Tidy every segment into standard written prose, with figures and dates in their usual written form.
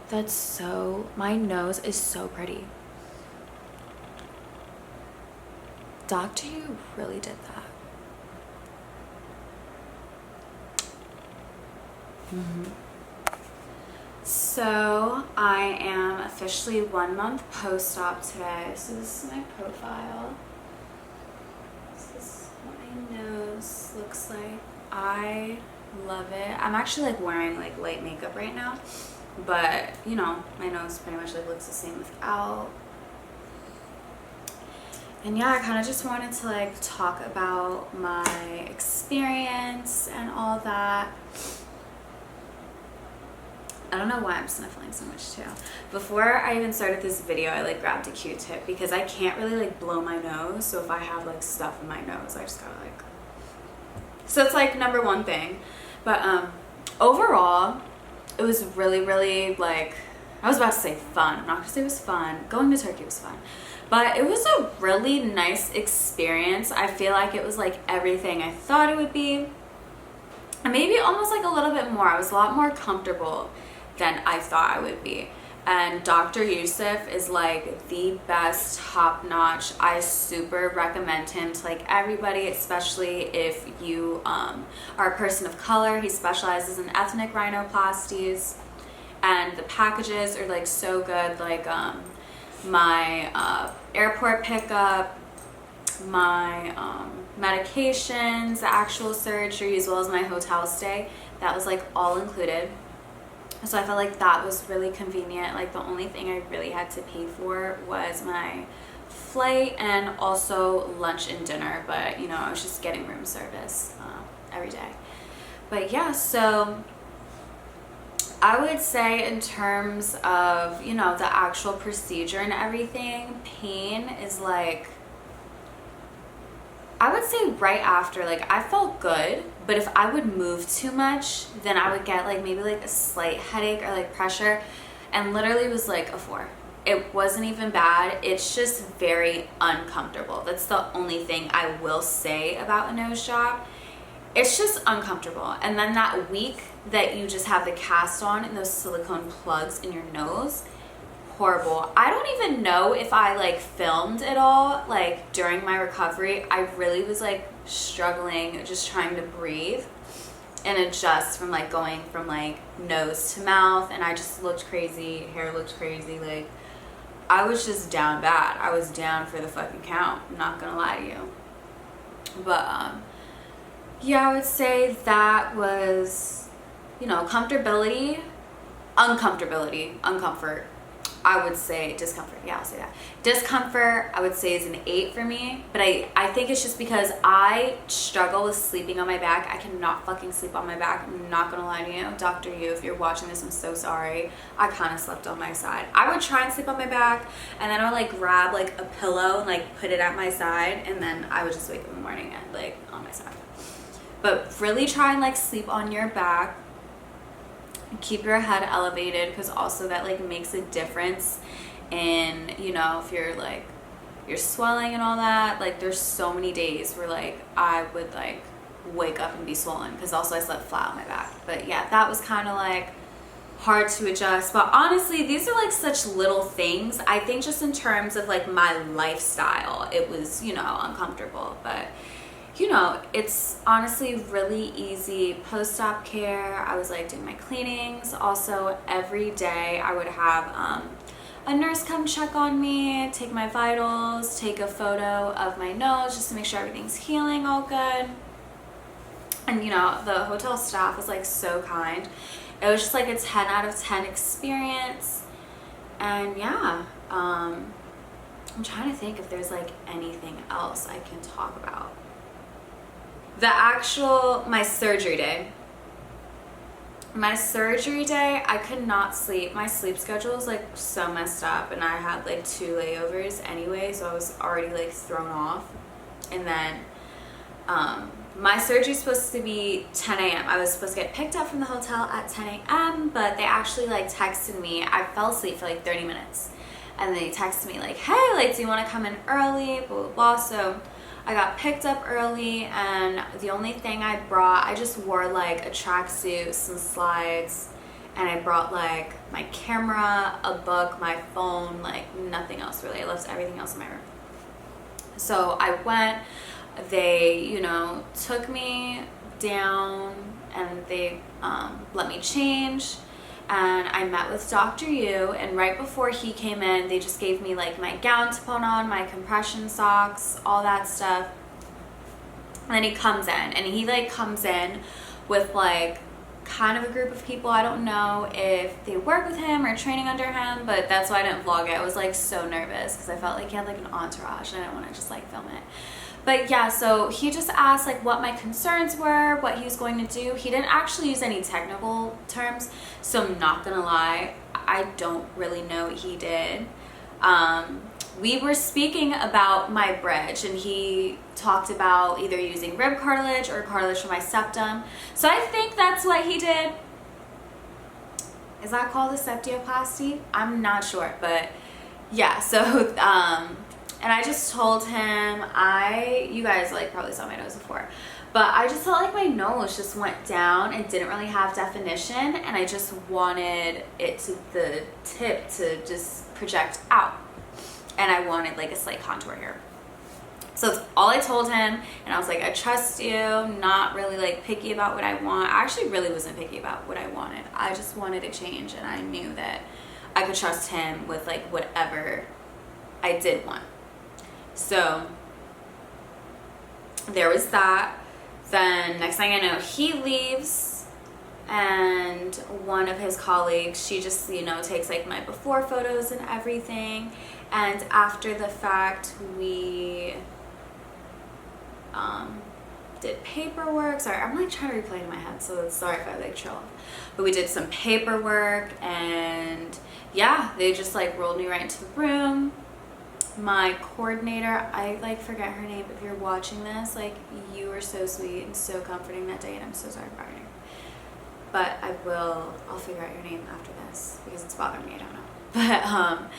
That's so, my nose is so pretty. Doctor, you really did that. So I am officially 1 month post-op today. So this is my profile. This is what my nose looks like. I love it. I'm actually like wearing like light makeup right now, but you know, my nose pretty much like looks the same without. And yeah, I kind of just wanted to like talk about my experience and all that. I don't know why I'm sniffling so much too. Before I even started this video, I like grabbed a Q-tip because I can't really like blow my nose. So if I have like stuff in my nose, I just gotta like, so it's like number one thing. But overall, it was really, really like, I was about to say fun. I'm not gonna say it was fun. Going to Turkey was fun. But it was a really nice experience. I feel like it was like everything I thought it would be. And maybe almost like a little bit more. I was a lot more comfortable than I thought I would be. And Dr. YUSUF is like the best, top-notch. I super recommend him to like everybody, especially if you are a person of color. He specializes in ethnic rhinoplasties, and the packages are like so good. Like my airport pickup, my medications, the actual surgery, as well as my hotel stay, that was like all included. So I felt like that was really convenient. Like the only thing I really had to pay for was my flight and also lunch and dinner, but you know, I was just getting room service every day. But yeah, so I would say in terms of, you know, the actual procedure and everything, pain is like, I would say right after, like I felt good, but if I would move too much, then I would get like maybe like a slight headache or like pressure, and literally it was like a 4. It wasn't even bad. It's just very uncomfortable. That's the only thing I will say about a nose job. It's just uncomfortable. And then that week that you just have the cast on and those silicone plugs in your nose, horrible. I don't even know if I like filmed it all like during my recovery. I really was like struggling just trying to breathe and adjust from like going from like nose to mouth, and I just looked crazy, hair looked crazy, like I was just down bad. I was down for the fucking count, I'm not gonna lie to you. But yeah, I would say that was, you know, comfortability, uncomfort. I would say discomfort. Yeah, I'll say that. Discomfort, I would say, is an 8 for me. But I think it's just because I struggle with sleeping on my back. I cannot fucking sleep on my back. I'm not going to lie to you. Dr. Yu, if you're watching this, I'm so sorry. I kind of slept on my side. I would try and sleep on my back, and then I would like grab like a pillow and like put it at my side, and then I would just wake up in the morning and like on my side. But really try and like sleep on your back. Keep your head elevated, because also that like makes a difference in, you know, if you're like you're swelling and all that. Like there's so many days where like I would like wake up and be swollen, because also I slept flat on my back. But yeah, that was kind of like hard to adjust. But honestly, these are like such little things. I think just in terms of like my lifestyle, it was, you know, uncomfortable. But you know, it's honestly really easy post-op care. I was like doing my cleanings. Also, every day I would have a nurse come check on me, take my vitals, take a photo of my nose just to make sure everything's healing all good. And you know, the hotel staff was like so kind. It was just like a 10 out of 10 experience. And yeah, I'm trying to think if there's like anything else I can talk about. My surgery day, I could not sleep. My sleep schedule was like so messed up, and I had like 2 layovers anyway, so I was already like thrown off. And then my surgery is supposed to be 10 a.m. I was supposed to get picked up from the hotel at 10 a.m., but they actually like texted me. I fell asleep for like 30 minutes, and they texted me like, hey, like, do you want to come in early, blah, blah, blah. So I got picked up early, and the only thing I brought, I just wore like a tracksuit, some slides, and I brought like my camera, a book, my phone, like nothing else really. I left everything else in my room. So I went, they, you know, took me down and they let me change, and I met with Dr. Yu, and right before he came in, they just gave me like my gown to put on, my compression socks, all that stuff. And then he comes in, and he like comes in with like kind of a group of people. I don't know if they work with him or training under him, but that's why I didn't vlog it. I was like so nervous because I felt like he had like an entourage and I didn't want to just like film it. But yeah, so he just asked like what my concerns were, what he was going to do. He didn't actually use any technical terms, so I'm not gonna lie, I don't really know what he did. We were speaking about my bridge, and he talked about either using rib cartilage or cartilage for my septum. So I think that's what he did. Is that called a septioplasty? I'm not sure, but yeah, so and I just told him, you guys like probably saw my nose before, but I just felt like my nose just went down and didn't really have definition, and I just wanted the tip to just project out, and I wanted like a slight contour here. So that's all I told him, and I was like, I trust you, not really like picky about what I want. I actually really wasn't picky about what I wanted. I just wanted a change, and I knew that I could trust him with like whatever I did want. So there was that. Then next thing I know, he leaves, and one of his colleagues, she just, you know, takes like my before photos and everything. And after the fact, we did paperwork. Sorry, I'm like trying to replay it in my head, so sorry if I like trail off. But we did some paperwork, and yeah, they just like rolled me right into the room. My coordinator, I like forget her name, if you're watching this, like you were so sweet and so comforting that day, and I'm so sorry about your name. But I'll figure out your name after this because it's bothering me, I don't know. But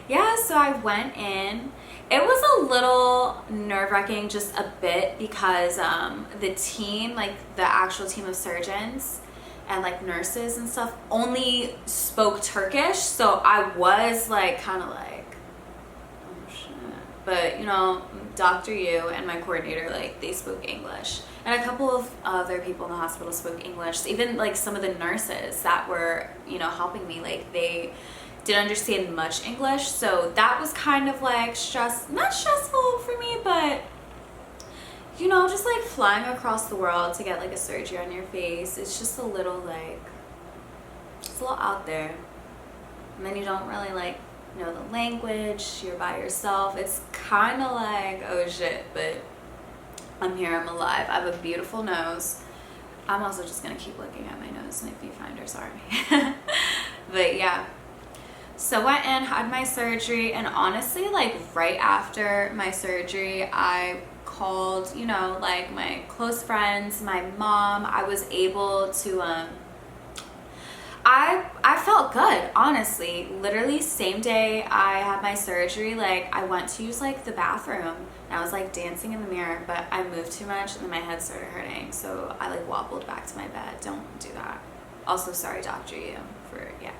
yeah, so I went in. It was a little nerve-wracking, just a bit, because the team, like the actual team of surgeons and like nurses and stuff, only spoke Turkish. So I was like kind of like, oh shit. But you know, Dr. Yu and my coordinator, like they spoke English. And a couple of other people in the hospital spoke English. Even like some of the nurses that were, you know, helping me, like they didn't understand much English, so that was kind of like not stressful for me, but you know, just like flying across the world to get like a surgery on your face, it's just a little like, it's a little out there, and then you don't really like know the language, you're by yourself, it's kind of like, oh shit, but I'm here, I'm alive, I have a beautiful nose. I'm also just gonna keep looking at my nose, and if you find her, sorry. But yeah. So went in, had my surgery, and honestly, like right after my surgery, I called, you know, like my close friends, my mom. I was able to, I felt good, honestly. Literally same day I had my surgery, like I went to use like the bathroom, and I was like dancing in the mirror, but I moved too much and then my head started hurting, so I like wobbled back to my bed. Don't do that. Also, sorry, Dr. Yu, for, yeah.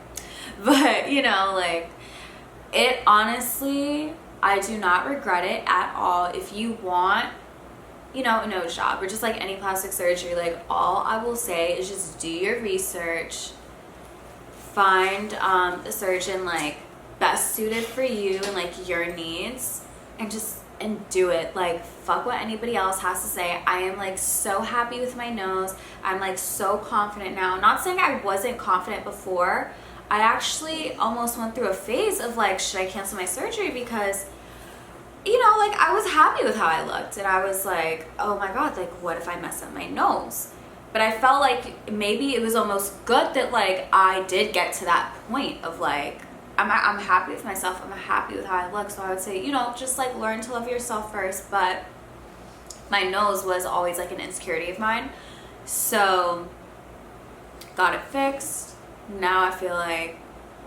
But, you know, like, it honestly, I do not regret it at all. If you want, you know, a nose job or just like any plastic surgery, like all I will say is just do your research, find a surgeon like best suited for you and like your needs, and do it. Like, fuck what anybody else has to say. I am like so happy with my nose. I'm like so confident now. I'm not saying I wasn't confident before. I actually almost went through a phase of like, should I cancel my surgery? Because, you know, like I was happy with how I looked, and I was like, oh my God, like what if I mess up my nose? But I felt like maybe it was almost good that like I did get to that point of like, I'm happy with myself, I'm happy with how I look. So I would say, you know, just like learn to love yourself first. But my nose was always like an insecurity of mine. So got it fixed. Now I feel like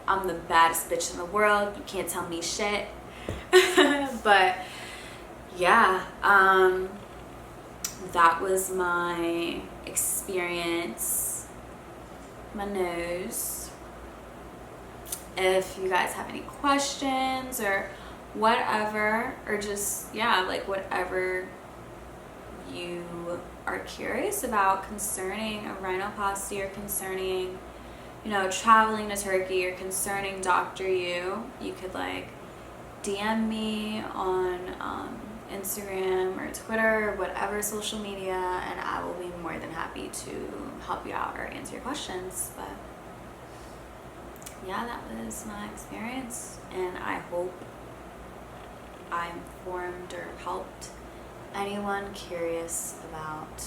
I'm the baddest bitch in the world. You can't tell me shit. But yeah, that was my experience my nose. If you guys have any questions or whatever, or just, yeah, like whatever you are curious about concerning a rhinoplasty, or concerning, you know, traveling to Turkey, or concerning Dr. You could like DM me on Instagram or Twitter or whatever social media, and I will be more than happy to help you out or answer your questions. But yeah, that was my experience, and I hope I informed or helped anyone curious about